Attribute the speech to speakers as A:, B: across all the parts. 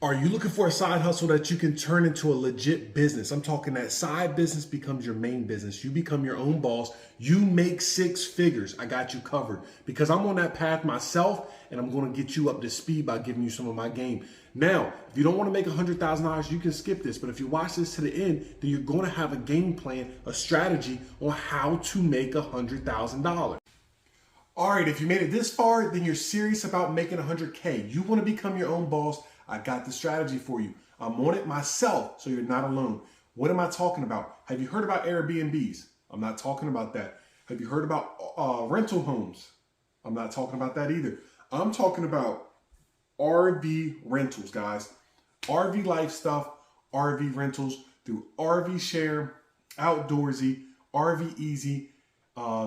A: Are you looking for a side hustle that you can turn into a legit business? I'm talking that side business becomes your main business. You become your own boss. You make six figures. I got you covered because I'm on that path myself, and I'm going to get you up to speed by giving you some of my game. Now, if you don't want to make $100,000, you can skip this. But if you watch this to the end, then you're going to have a game plan, a strategy on how to make $100,000. All right, if you made it this far, then you're serious about making 100K. You want to become your own boss. I got the strategy for you. I'm on it myself, so you're not alone. What am I talking about? Have you heard about Airbnbs? I'm not talking about that. Have you heard about rental homes? I'm not talking about that either. I'm talking about RV rentals, guys. RV life stuff, RV rentals through Rvshare, Outdoorsy, RV Easy,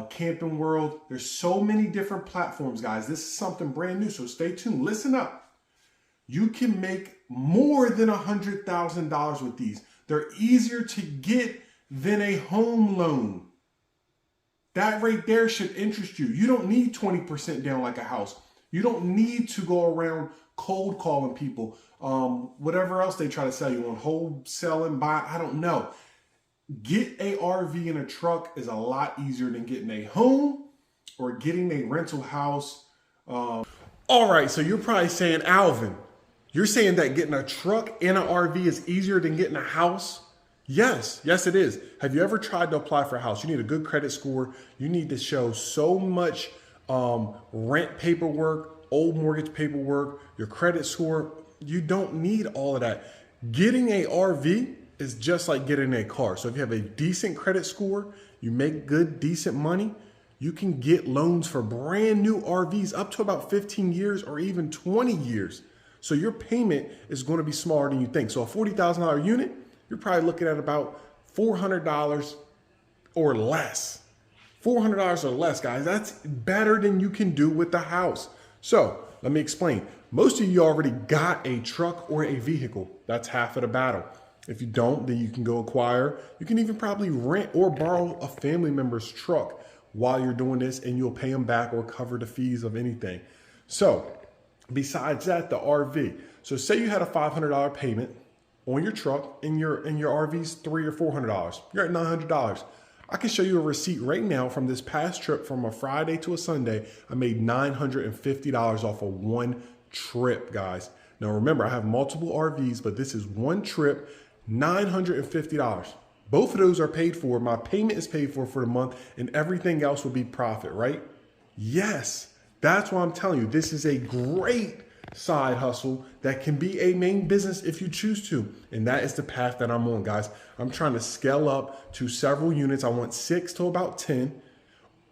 A: Camping World. There's so many different platforms, guys. This is something brand new, so stay tuned. Listen up. You can make more than $100,000 with these. They're easier to get than a home loan. That right there should interest you. You don't need 20% down like a house. You don't need to go around cold calling people. Whatever else they try to sell you on, wholesaling, buy, I don't know. Get a RV and a truck is a lot easier than getting a home or getting a rental house. All right, so you're probably saying, Alvin, you're saying that getting a truck and an RV is easier than getting a house? Yes, it is. Have you ever tried to apply for a house? You need a good credit score. You need to show so much rent paperwork, old mortgage paperwork, your credit score. You don't need all of that. Getting a RV is just like getting a car. So if you have a decent credit score, you make good, decent money, you can get loans for brand new RVs up to about 15 years or even 20 years. So your payment is going to be smaller than you think. So a $40,000 unit, you're probably looking at about $400 or less. $400 or less, guys. That's better than you can do with the house. So let me explain. Most of you already got a truck or a vehicle. That's half of the battle. If you don't, then you can go acquire. You can even probably rent or borrow a family member's truck while you're doing this, and you'll pay them back or cover the fees of anything. So besides that, the RV. So say you had a $500 payment on your truck and your RV's $300 or $400. You're at $900. I can show you a receipt right now from this past trip from a Friday to a Sunday. I made $950 off of one trip, guys. Now remember, I have multiple RVs, but this is one trip, $950. Both of those are paid for. My payment is paid for the month, and everything else will be profit, right? Yes, that's why I'm telling you, this is a great side hustle that can be a main business if you choose to. And that is the path that I'm on, guys. I'm trying to scale up to several units. I want 6 to about 10.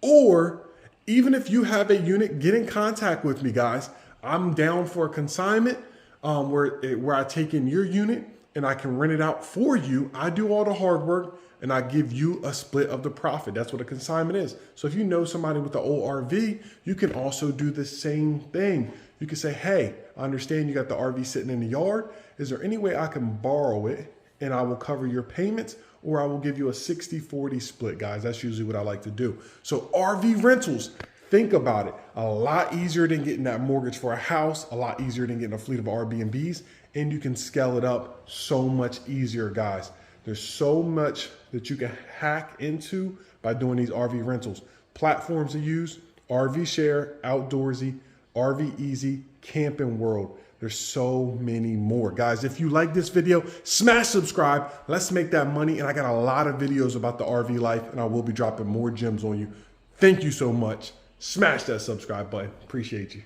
A: Or even if you have a unit, get in contact with me, guys. I'm down for a consignment where I take in your unit and I can rent it out for you. I do all the hard work and I give you a split of the profit. That's what a consignment is. So if you know somebody with an old RV, you can also do the same thing. You can say, hey, I understand you got the RV sitting in the yard. Is there any way I can borrow it and I will cover your payments, or I will give you a 60-40 split, guys? That's usually what I like to do. So RV rentals, think about it. A lot easier than getting that mortgage for a house, a lot easier than getting a fleet of Airbnbs, and you can scale it up so much easier, guys. There's so much that you can hack into by doing these RV rentals. Platforms to use, Rvshare, Outdoorsy, RV Easy, Camping World. There's so many more. Guys, if you like this video, smash subscribe. Let's make that money. And I got a lot of videos about the RV life, and I will be dropping more gems on you. Thank you so much. Smash that subscribe button. Appreciate you.